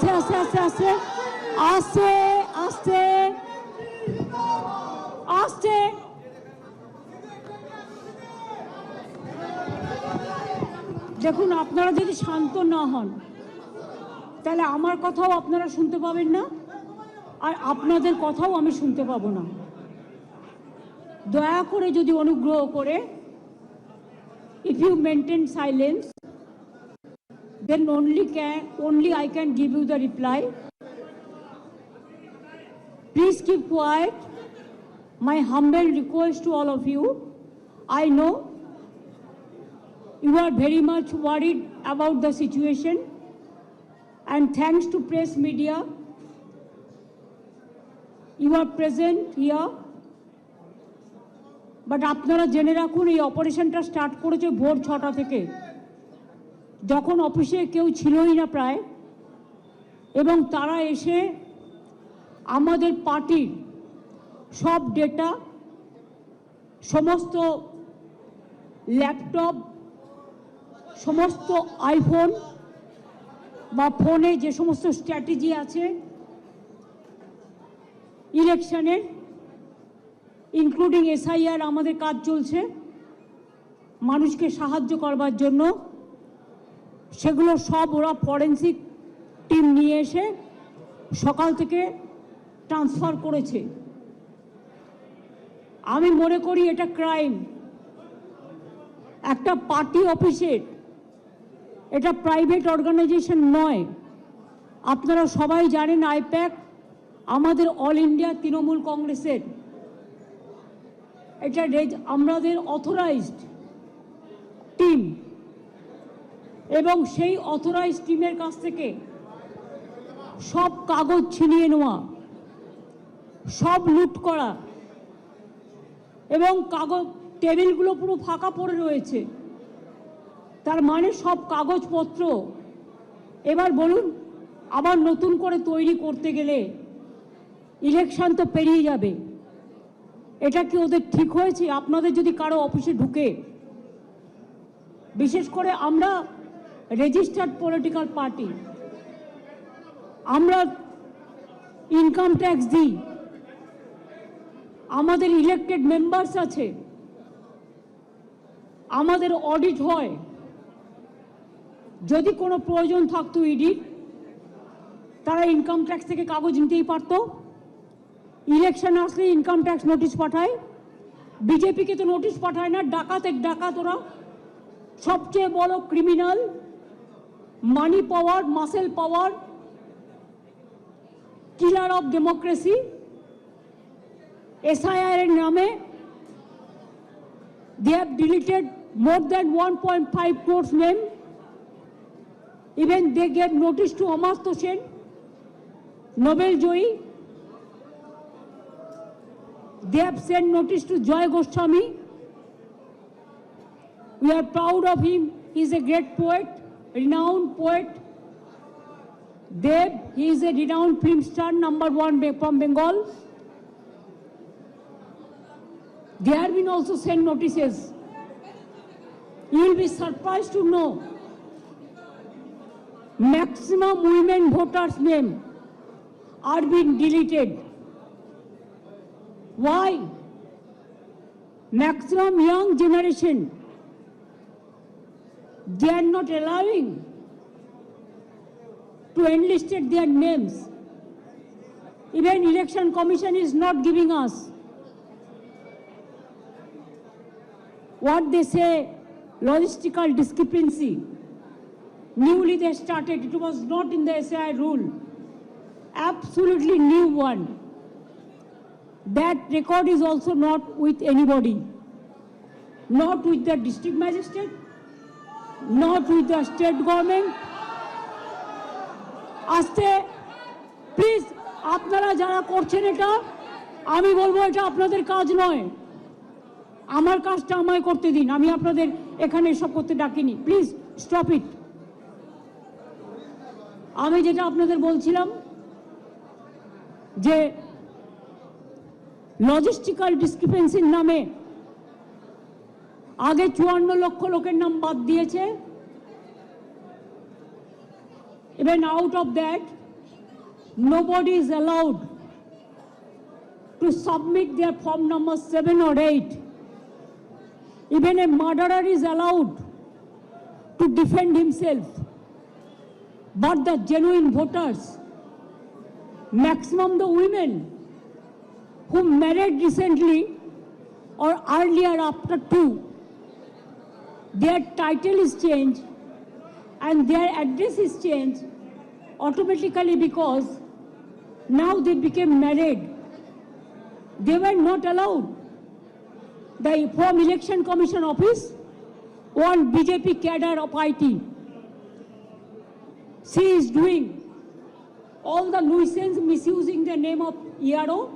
আস্তে আস্তে আস্তে আস্তে আস্তে আস্তে আস্তে দেখুন, আপনারা যদি শান্ত না হন তাহলে আমার কথাও আপনারা শুনতে পাবেন না, আর আপনাদের কথাও আমি শুনতে পাবো না। দয়া করে যদি অনুগ্রহ করে, if you maintain silence, then only I can give you the reply. Please keep quiet. My humble request to all of you. I know you are very much worried about the situation, and thanks to press media, you are present here. But আপনারা জেনে রাখুন, এই অপারেশনটা start করেছে ভোর 6টা থেকে, যখন অফিসে কেউ ছিলই না প্রায়, এবং তারা এসে আমাদের পার্টির সব ডেটা, সমস্ত ল্যাপটপ, সমস্ত আইফোন বা ফোনে যে সমস্ত স্ট্র্যাটেজি আছে ইলেকশনের, ইনক্লুডিং SIR, আমাদের কাজ চলছে মানুষকে সাহায্য করবার জন্য, সেগুলো সব ওরা ফরেন্সিক টিম নিয়ে এসে সকাল থেকে ট্রান্সফার করেছে। আমি মনে করি এটা ক্রাইম। একটা পার্টি অফিসের, এটা প্রাইভেট অর্গানাইজেশন নয়। আপনারা সবাই জানেন আইপ্যাক আমাদের অল ইন্ডিয়া তৃণমূল কংগ্রেসের, এটা আমাদের অথরাইজড টিম, এবং সেই অথরাইজড টিমের কাছ থেকে সব কাগজ ছিনিয়ে নেওয়া, সব লুট করা, এবং কাগজ টেবিলগুলো পুরো ফাঁকা পড়ে রয়েছে। তার মানে সব কাগজপত্র এবার বলুন আবার নতুন করে তৈরি করতে গেলে ইলেকশন তো পেরিয়ে যাবে। এটা কি ওদের ঠিক হয়েছে? আপনাদের যদি কারো অফিসে ঢুকে, বিশেষ করে আমরা রেজিস্টার্ড পলিটিক্যাল পার্টি, আমরা ইনকাম ট্যাক্স দিই, আমাদের ইলেক্টেড মেম্বার্স আছে, আমাদের অডিট হয়। যদি কোনো প্রয়োজন থাকতো ইডির, তারা ইনকাম ট্যাক্স থেকে কাগজ নিতেই পারতো। ইলেকশন আসলে ইনকাম ট্যাক্স নোটিশ পাঠায়, বিজেপিকে তো নোটিশ পাঠায় না। ডাকাতের ডাকাত ওরা, সবচেয়ে বড় criminal, money power, muscle power, killer of democracy. SIR এর নামে they have deleted more than 1.5 crores name. Even they gave notice to Amartya Sen, Nobel Joy. They have sent notice to Joy Goswami. We are proud of him. He is a great poet, renowned poet. Dev, he is a renowned film star, #1 from Bengal. They have been also sent notices. You will be surprised to know maximum women voters' name are being deleted. Why? Maximum young generation, they are not allowing to enlist their names. Even Election Commission is not giving us what they say logistical discrepancy. Newly they started, it was not in the SIR rule, absolutely new one. That record is also not with anybody, not with the district magistrate, not with the state government. আস্তে please, আপনারা যারা করছেন এটা, আমি বলবো এটা আপনাদের কাজ নয়। আমার কাজটা আমায় করতে দিন, আমি আপনাদের এখানে এসব করতে ডাকিনি। Please stop it. আমি যেটা আপনাদের বলছিলাম যে লজিস্টিক্যাল ডিসক্রিপেন্সির নামে আগে 54 লক্ষ লোকের নাম বাদ দিয়েছে। Even out of that nobody is allowed to submit their form number 7 or 8. Even a murderer is allowed to defend himself. But the genuine voters, maximum the women who married recently or earlier after 2, their title is changed and their address is changed automatically because now they became married. They were not allowed. From Election Commission office, one BJP cadre of IT, she is doing all the nuisance, misusing the name of ERO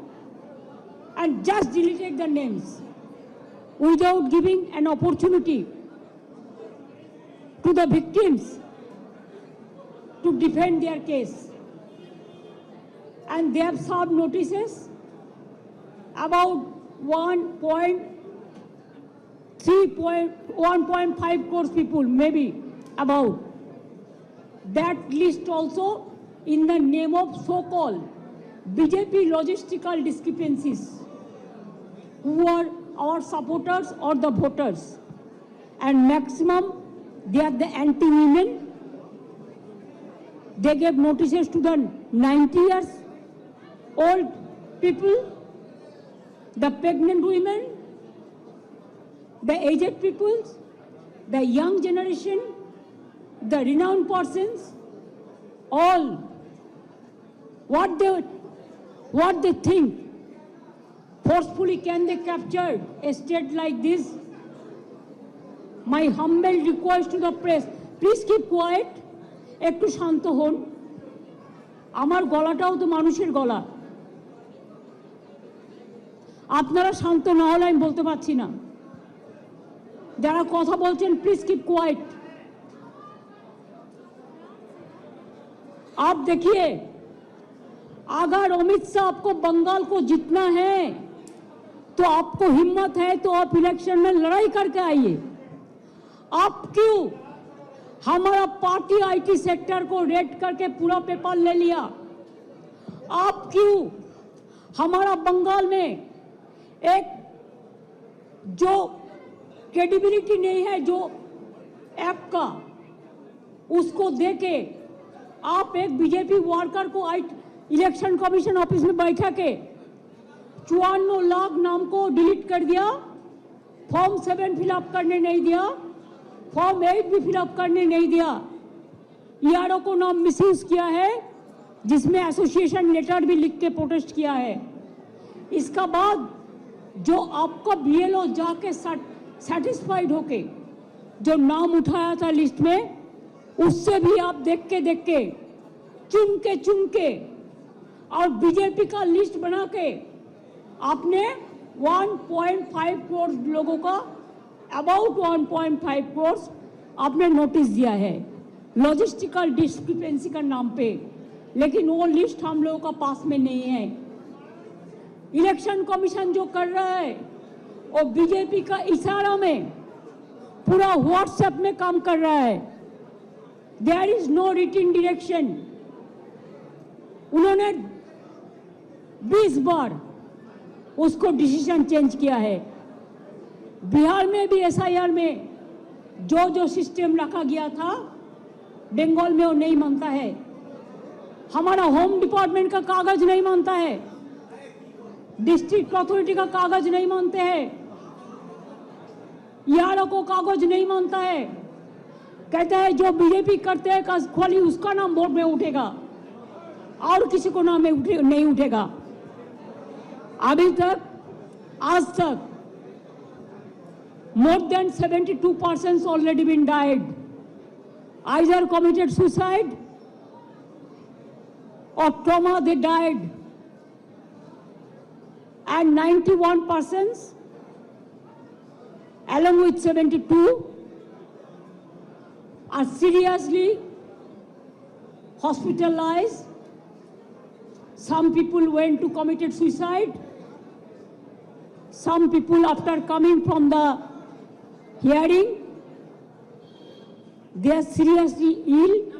and just deleted the names without giving an opportunity to the victims to defend their case. And they have served notices about 1.5 crores people, maybe about. That list also in the name of so-called BJP logistical discrepancies, who are our supporters or the voters. And maximum, they are the anti-women. They gave notices to the 90 years old people, the pregnant women, the aged peoples, the young generation, the renowned persons, all. What they think, forcefully can they capture a state like this? My humble request to the press, please keep quiet, একটু শান্ত হন, আমার গলাটাও তো মানুষের গলা, আপনারা শান্ত না হলে আমি বলতে পারছি না, যারা কথা বলছেন প্লিজ কিপ কোয়াইট। आप देखिए, अगर अमित शाह आपको बंगाल को जीतना है तो आपको हिम्मत है तो आप इलेक्शन में लड़ाई करके आइए। आप क्यों हमारा पार्टी आईटी सेक्टर को रेड करके पूरा पेपर ले लिया? आप क्यों हमारा बंगाल में एक जो क्रेडिबिलिटी नहीं है जो ऐप का, उसको देके आप एक बीजेपी वर्कर को इलेक्शन कमीशन ऑफिस में बैठा के 54 लाख नाम को डिलीट कर दिया, फॉर्म 7 फिलअप करने नहीं दिया, फॉर्म 8 भी फिलअप करने नहीं दिया, ईआरओ को नाम मिसयूज किया है, जिसमें एसोसिएशन लेटर भी लिख के प्रोटेस्ट किया है। इसका बाद जो आपका बीएलओ जाके सेटिस्फाइड होके जो नाम उठाया था लिस्ट में, उससे भी आप देख के चुन के और बीजेपी का लिस्ट बना के आपने 1.5 करोड़ लोगों का, अबाउट 1.5 करोड़ आपने नोटिस दिया है लॉजिस्टिकल डिस्क्रिपेंसी का नाम पे, लेकिन वो लिस्ट हम लोगों का पास में नहीं है। इलेक्शन कमीशन जो कर रहा है वो बीजेपी का इशारा में पूरा व्हाट्सएप में काम कर रहा है। There is no written direction. उन्होंने 20 बार उसको डिसीजन चेंज किया है। बिहार में भी एसआईआर में जो सिस्टम रखा गया था, बंगाल में वो नहीं मानता है। हमारा होम डिपार्टमेंट का कागज नहीं मानता है, डिस्ट्रिक्ट अथॉरिटी का कागज नहीं मानते हैं, ईआरओ को कागज नहीं मानता है। कहता है जो बीजेपी करते हैं खाली उसका नाम बोर्ड में उठेगा और किसी को नाम नहीं उठेगा। अभी तक आज तक more than 72 persons already been died, either committed suicide or trauma they died, and 91 persons along with 72 are seriously hospitalized. Some people went to committed suicide. Some people after coming from the hearing, they are seriously ill,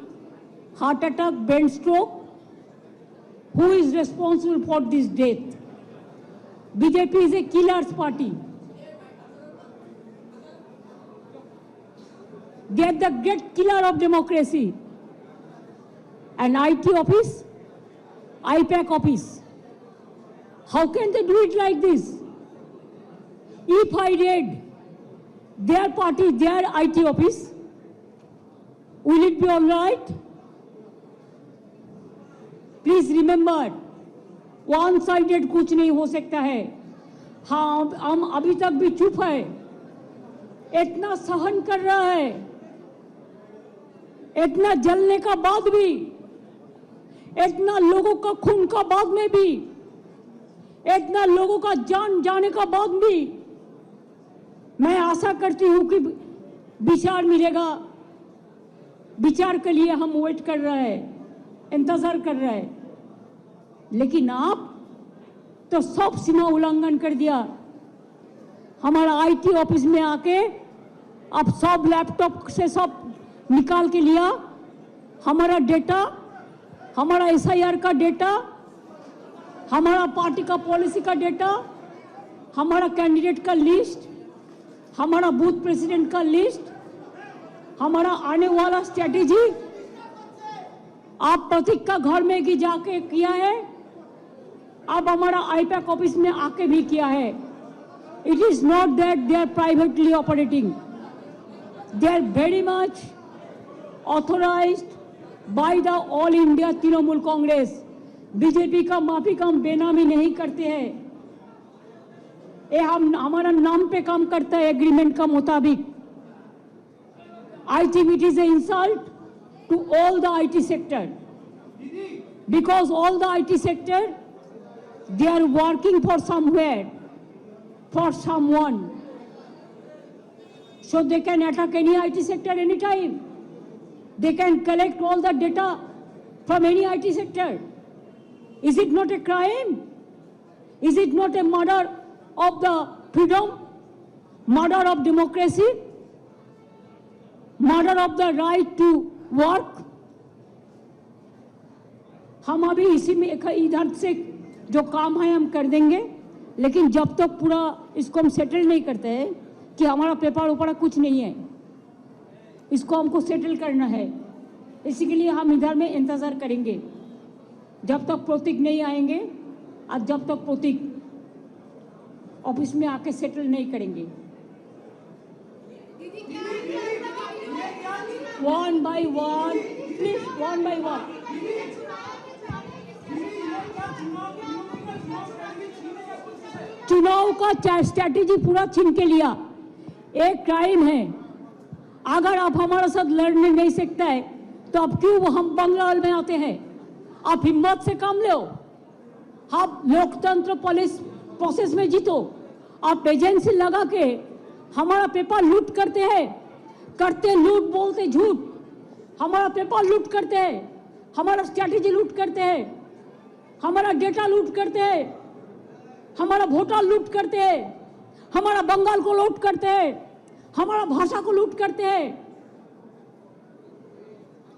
heart attack, brain stroke. who is responsible for this death. BJP is a killer's party. They are the great killer of democracy. An IT office, IPAC office. How can they do it like this? If I read their party, their IT office, will it be all right? Please remember, one-sided कुछ नहीं हो सकता है. हाँ, हम अभी तक भी चुप है. इतना सहन कर रहा है, इतना जलने का बाद भी, इतना लोगों का खून का बाद में भी, इतना लोगों का जान जाने का बाद भी, मैं आशा करती हूं कि विचार मिलेगा. विचार के लिए हम वेट कर रहे हैं, इंतजार कर रहे हैं. लेकिन आप तो सब सीमा उल्लंघन कर दिया. हमारा आईटी ऑफिस में आके आप सब लैपटॉप से सब निकाल के लिया. हमारा डेटा, हमारा एसआईआर का डेटा, हमारा पार्टी का पॉलिसी का डेटा, हमारा कैंडिडेट का लिस्ट, हमारा बूथ प्रेसिडेंट का लिस्ट, हमारा आने वाला स्ट्रेटेजी आप प्रतीक का घर में भी जाके किया है. अब हमारा आईपैक ऑफिस में आके भी किया है. It is not that they are privately operating. They are very much authorized by the All India Trinamool Congress. BJP का माफिक हम बेनामी नहीं करते हैं. ये हम हमारा नाम पे काम करता है एग्रीमेंट का मुताबिक. I think it is an insult to all the IT sector, because all the IT sector, they are working for somewhere, for someone, so they can attack any IT sector anytime. They can collect all the data from any IT sector. Is it not a crime? Is it not a murder of the freedom, murder of democracy, murder of the right to work? हम अभी इसी में इधर से जो काम है हम कर देंगे, लेकिन जब तक पूरा इसको हम सेटल नहीं करते हैं कि हमारा पेपर ऊपर कुछ नहीं है, इसको हमको सेटल करना है. इसी के लिए हम इधर में इंतजार करेंगे जब तक प्रतीक नहीं आएंगे और जब तक प्रतीक ऑफिस में आके सेटल नहीं करेंगे. One by one, please, one by one. चुनाव का स्ट्रैटेजी पूरा छीन के लिया. एक क्राइम है. अगर आप हमारे साथ लड़ने नहीं सकते हैं तो अब क्यों हम बंगाल में आते हैं? आप हिम्मत से काम लो. आप लोकतंत्र पुलिस प्रोसेस में जीतो. आप एजेंसी लगा के हमारा पेपर लूट करते हैं, करते लूट, बोलते झूठ. हमारा पेपर लूट करते हैं, हमारा स्ट्रैटेजी लूट करते हैं, हमारा डेटा लूट करते हैं, हमारा वोटर लूट करते हैं, हमारा बंगाल को लूट करते हैं, हमारा भाषा को लूट करते हैं.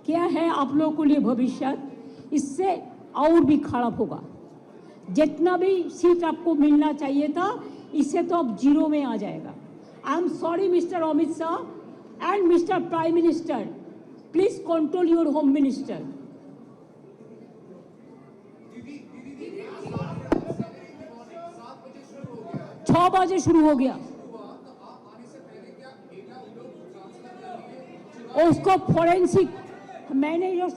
क्या है आप लोगों के लिए भविष्य? इससे और भी खराब होगा. जितना भी सीट आपको मिलना चाहिए था, इससे तो अब जीरो में आ जाएगा. I am sorry mister Amit Shah and Mr. Prime Minister, please control your Home Minister. 6 बजे शुरू हो गया. उसको फॉरेंसिक, मैंने जो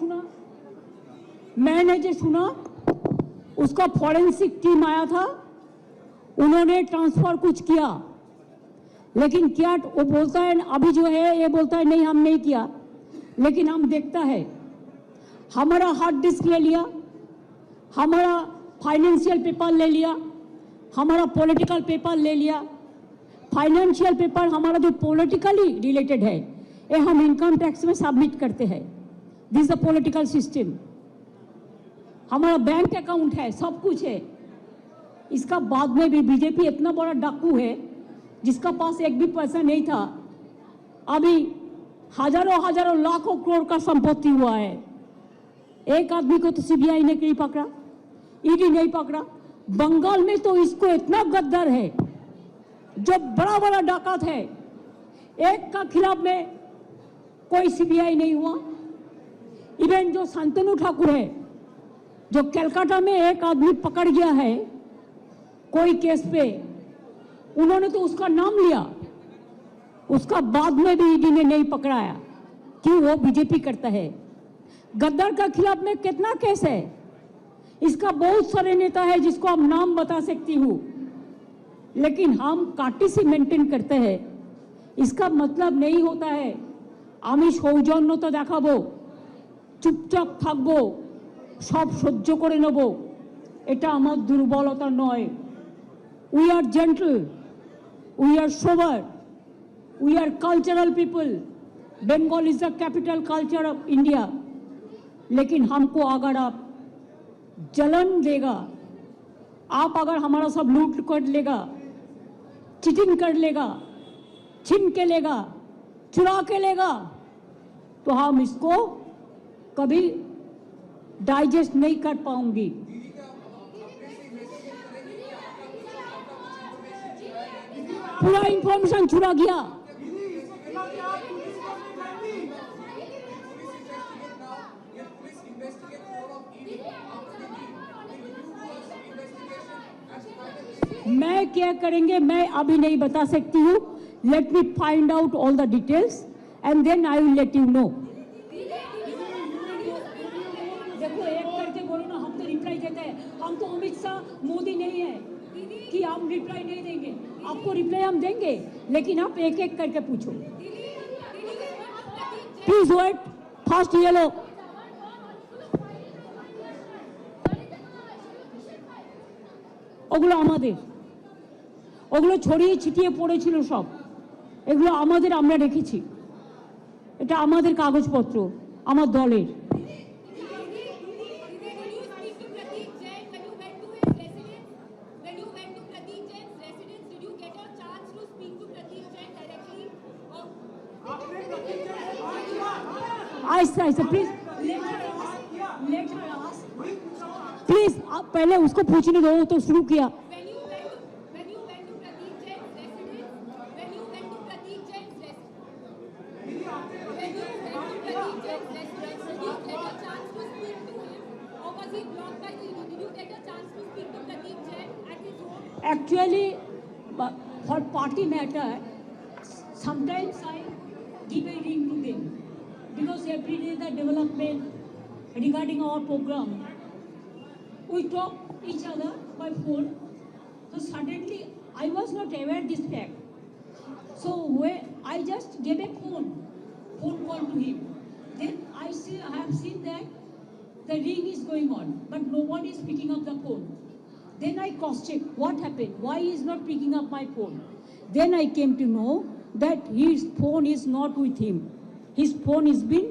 सुना उसका फॉरेंसिक टीम आया था, उन्होंने ट्रांसफर कुछ किया, लेकिन क्या वो बोलता है अभी जो है, ये बोलता है नहीं हम नहीं किया. लेकिन हम देखता है हमारा हार्ड डिस्क ले लिया, हमारा फाइनेंशियल पेपर ले लिया, हमारा पॉलिटिकल पेपर ले लिया. फाइनेंशियल पेपर हमारा जो पॉलिटिकली रिलेटेड है ये हम इनकम टैक्स में सबमिट करते हैं. This the political system. हमारा बैंक अकाउंट है, सब कुछ है. इसका बाद में भी बीजेपी इतना बड़ा डाकू है जिसका पास एक भी पैसा नहीं था, अभी हजारों लाखों करोड़ का संपत्ति हुआ है. एक आदमी को तो सीबीआई ने नहीं पकड़ा, ईडी नहीं पकड़ा। बंगाल में तो इसको इतना गद्दार है, जो बड़ा बड़ा डाकत है, एक का खिलाफ में कोई सीबीआई नहीं हुआ। इवन जो शांतनु ठाकुर है, जो कलकत्ता में एक आदमी पकड़ गया है कोई केस पे, उन्होंने तो उसका नाम लिया, उसका बाद में भी ईडी ने नहीं पकड़ाया। क्यों? वो बीजेपी करता है। गद्दार का खिलाफ में कितना केस है, इसका बहुत सारे नेता है जिसको हम नाम बता सकती हूँ, लेकिन हम काटी से मेंटेन करते हैं। इसका मतलब नहीं होता है আমি সৌজন্যতা দেখাবো, চুপচাপ থাকবো, সব সহ্য করে নেব, এটা আমার দুর্বলতা নয়। We are gentle, we are sober, we are cultural people. Bengal is the capital culture of India. लेकिन हमको अगर आप जलन देगा, आप अगर हमारा सब लूट कर लेगा, चीटिंग कर लेगा, छीन के लेगा, चुरा के लेगा, तो हम इसको कभी डाइजेस्ट नहीं कर पाऊंगी। पूरा इंफॉर्मेशन चुरा गया। मैं क्या करेंगे मैं अभी नहीं बता सकती हूँ। Let me find out all the details and then I will let you know. देखो एक करके बोलो ना, हम तो रिप्लाई देते हैं। हम तो अमित शाह मोदी नहीं है कि हम रिप्लाई नहीं देंगे। आपको रिप्लाई हम देंगे, लेकिन आप एक एक करके पूछो। प्लीज वेट, फास्ट ये लो। ওগুলো আমাদের, ওগুলো ছড়িয়ে ছিটিয়ে পড়েছিল সব, এগুলো আমাদের, আমরা রেখেছি। এটা আমাদের কাগজপত্র, আমার দলের। ऐसा प्लीज प्लीज पहले उसको पूछने दो, तो शुरू किया। Actually, for party matter, sometimes I give a ring to them because every day the development regarding our program, we talk each other by phone. So suddenly I was not aware this fact. So when I just gave a phone call to him. Then I have seen that the ring is going on, but no one is picking up the phone. Then I cross-checked what happened, why he is not picking up my phone. Then I came to know that his phone is not with him. His phone is been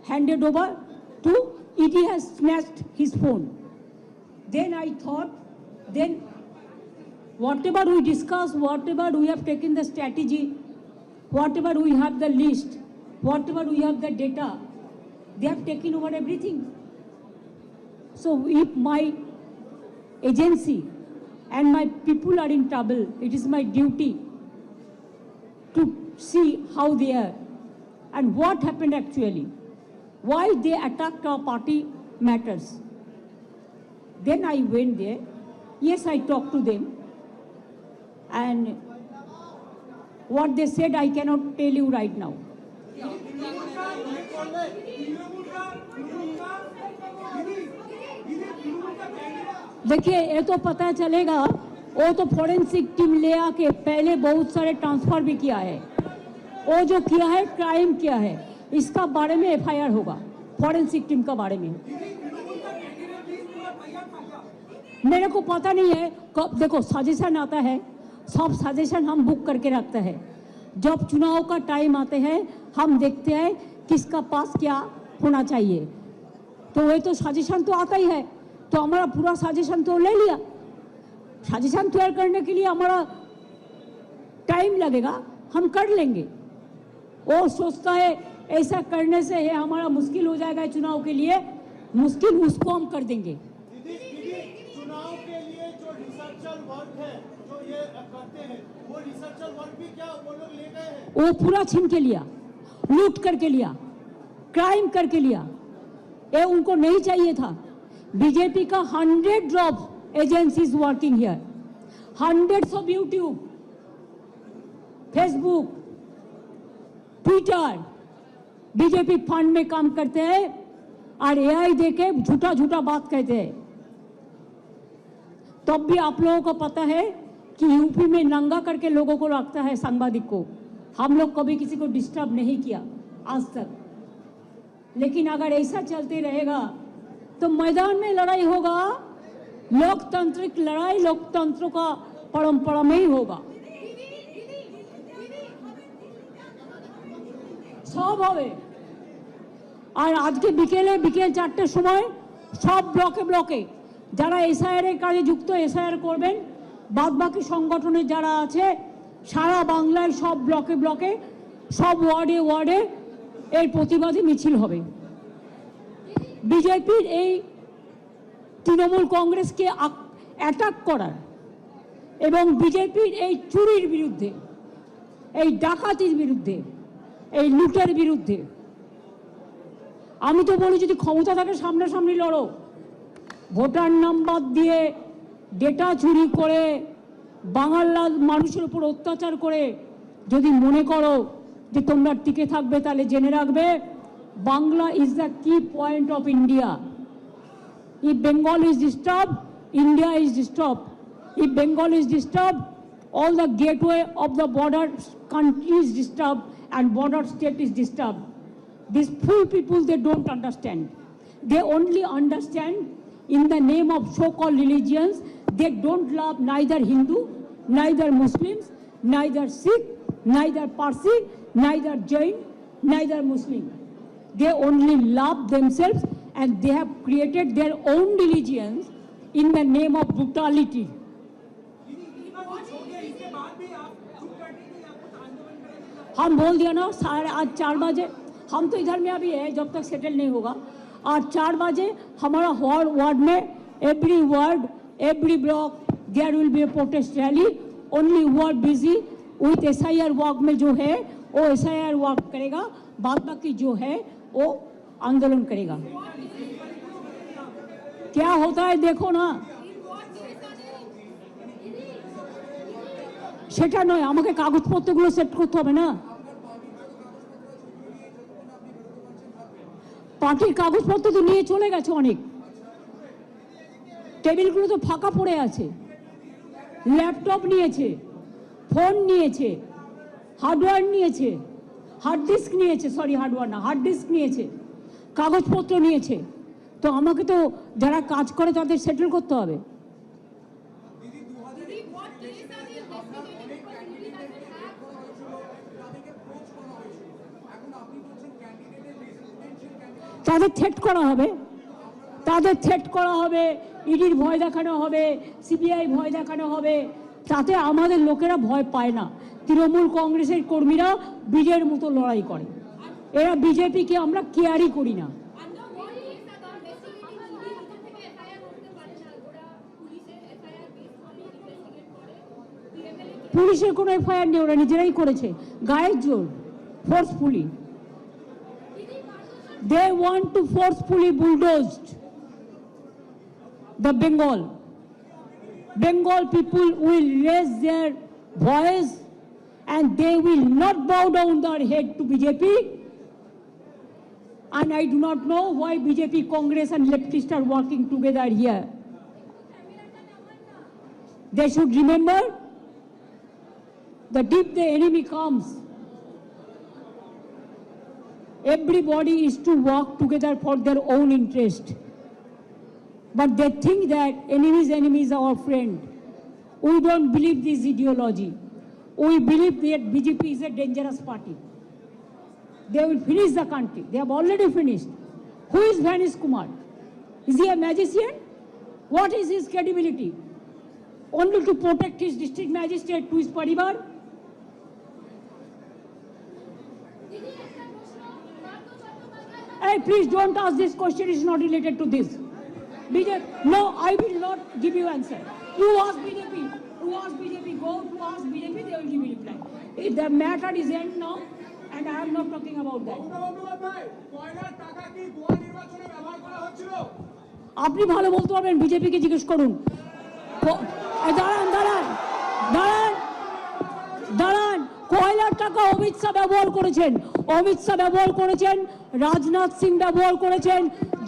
handed over to ED, has snatched his phone. Then I thought, then whatever we discussed, whatever we have taken the strategy, whatever we have the list, whatever we have the data, they have taken over everything. So if my agency and my people are in trouble, it is my duty to see how they are and what happened actually, why they attacked our party matters. Then I went there. Yes, I talked to them, and what they said I cannot tell you right now. देखिए, ये तो पता चलेगा, वो तो forensic team ले आके पहले बहुत सारे ट्रांसफर भी किया है। वो जो किया है क्राइम किया है, इसका बारे में एफआईआर होगा फॉरेंसिक टीम का बारे में। मेरे को पता नहीं है कब, देखो सजेशन आता है, सब सजेशन हम बुक करके रखते हैं। जब चुनाव का टाइम आते हैं हम देखते हैं किसका पास क्या होना चाहिए, तो वही तो सजेशन तो आता ही है। तो हमारा पूरा सजेशन तो ले लिया। सजेशन तैयार करने के लिए हमारा टाइम लगेगा, हम कर लेंगे। वो सोचता है ऐसा करने से है हमारा मुश्किल हो जाएगा चुनाव के लिए, मुश्किल उसको हम कर देंगे। लोग हैं जो ये करते हैं, वो रिसर्चर वर्क भी क्या वो लोग ले गए हैं? वो पूरा छीन के लिया, लूट करके लिया, क्राइम करके लिया। ये उनको नहीं चाहिए था। बीजेपी का 100 of agencies working here, hundreds of YouTube, Facebook, Twitter, BJP fund में काम करते हैं और एआई देके झूठा झूठा बात कहते हैं। तब भी आप लोगों को पता है कि यूपी में नंगा करके लोगों को रखता है सांबादिक को। हम लोग कभी किसी को डिस्टर्ब नहीं किया आज तक, लेकिन अगर ऐसा चलते रहेगा तो मैदान में लड़ाई होगा, लोकतांत्रिक लड़ाई लोकतंत्र का परंपरा में ही होगा। सब হবে। আর আজকে বিকেল 4টের সময় সব ব্লকে ব্লকে যারা এসআইআর এর কাজে যুক্ত এসআইআর করবেন, বাদবাকি সংগঠনের যারা আছে সারা বাংলায় সব ব্লকে ব্লকে সব ওয়ার্ডে ওয়ার্ডে এর প্রতিবাদী মিছিল হবে। বিজেপির এই তৃণমূল কংগ্রেসকে অ্যাটাক করার এবং বিজেপির এই চুরির বিরুদ্ধে, এই ডাকাতির বিরুদ্ধে, এই লুটের বিরুদ্ধে আমি তো বলি যদি ক্ষমতা থাকে সামনাসামনি লড়ো। ভোটার নাম্বার দিয়ে ডেটা চুরি করে বাংলার মানুষের উপর অত্যাচার করে যদি মনে করো যে তোমরা টিকে থাকবে, তাহলে জেনে রাখবে বাংলা ইজ দ্য কি point of India. If Bengal is disturbed, India is disturbed. If Bengal is disturbed, all the gateway of the border country is disturbed and border state is disturbed. These fool people, they don't understand. They only understand in the name of so-called religions. They don't love neither Hindu, neither Muslims, neither Sikh, neither Parsi, neither Jain, neither Muslim. They only love themselves and they have created their own religions in the name of brutality. हम बोल दिया ना आज 4 बजे, हम तो इधर में अभी है जब तक सेटल नहीं होगा। आज 4 बजे हमारा वार्ड में every ward, every block there will be a protest rally. Only ward busy with SIR work में जो है वो एसआईआर वर्क करेगा, बाद बाकी जो है वो आंदोलन करेगा। क्या होता है देखो ना, সেটা নয়, আমাকে কাগজপত্রগুলো সেট করতে হবে না। পার্টির কাগজপত্র তো নিয়ে চলে গেছে অনেক, টেবিলগুলো তো ফাঁকা পড়ে আছে, ল্যাপটপ নিয়েছে, ফোন নিয়েছে, হার্ডওয়্যার নিয়েছে, হার্ড ডিস্ক নিয়েছে, সরি হার্ডওয়্যার না হার্ড ডিস্ক নিয়েছে, কাগজপত্র নিয়েছে। তো আমাকে তো যারা কাজ করে তাদের সেটেল করতে হবে। তাদের থ্রেট করা হবে, তাদের থ্রেট করা হবে, ইডির ভয় দেখানো হবে, সিবিআই ভয় দেখানো হবে। তাতে আমাদের লোকেরা ভয় পায় না। তৃণমূল কংগ্রেসের কর্মীরা বীজের মতো লড়াই করে। এরা বিজেপিকে আমরা কেয়ারই করি না। পুলিশের কোনো এফআইআর নেই, ওরা নিজেরাই করেছে গায়ের জোর, forcefully. They want to forcefully bulldoze the Bengal. Bengal people will raise their voice and they will not bow down their head to BJP. And I do not know why BJP, Congress and leftists are working together here. They should remember that if the enemy comes, everybody is to work together for their own interest. But they think that enemy is our friend. We don't believe this ideology. We believe that BJP is a dangerous party. They will finish the country. They have already finished. Who is Vanish Kumar? Is he a magician? What is his credibility? Only to protect his district magistrate to his parivar? Hey, please don't ask this question. It's not related to this. BJP, no, I will not give you answer. You ask BJP. You ask BJP, go to ask BJP, they will give you reply. The matter is end now, and I am not talking about that. কয়লার টাকা কি গোয়া নির্বাচনে ব্যবহার করা হচ্ছিল? আপনি ভালো বলতে পারবেন, বিজেপিকে জিজ্ঞেস করুন। দাঁড়ান দাঁড়ান দাঁড়ান দাঁড়ান, কয়লার টাকা অমিত শাহ ব্যবহার করেছেন, অমিত শাহ ব্যবহার করেছেন, রাজনাথ সিং ব্যবহার করেছেন,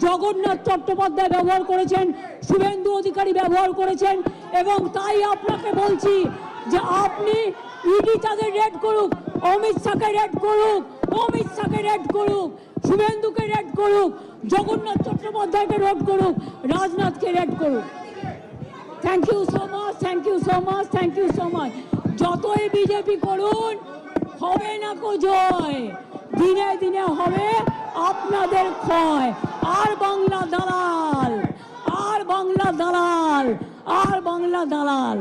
জগন্নাথ চট্টোপাধ্যায় ব্যবহার করেছেন, শুভেন্দু অধিকারী ব্যবহার করেছেন। এবং তাই আপনাকে বলছি যে আপনি ইডি তাদের রেড করুক, অমিত শাহকে রেড করুক, অমিত শাহকে রেড করুক, শুভেন্দুকে রেড করুক, জগন্নাথ চট্টোপাধ্যায়কে রেড করুক, রাজনাথকে রেড করুক। Thank you so much, thank you so much, thank you so much. যতই বিজেপি করুন হবে না কো জয়, দিনে দিনে হবে আপনাদের ক্ষয়। আর বাংলা দালাল, আর বাংলা দালাল, আর বাংলা দালাল।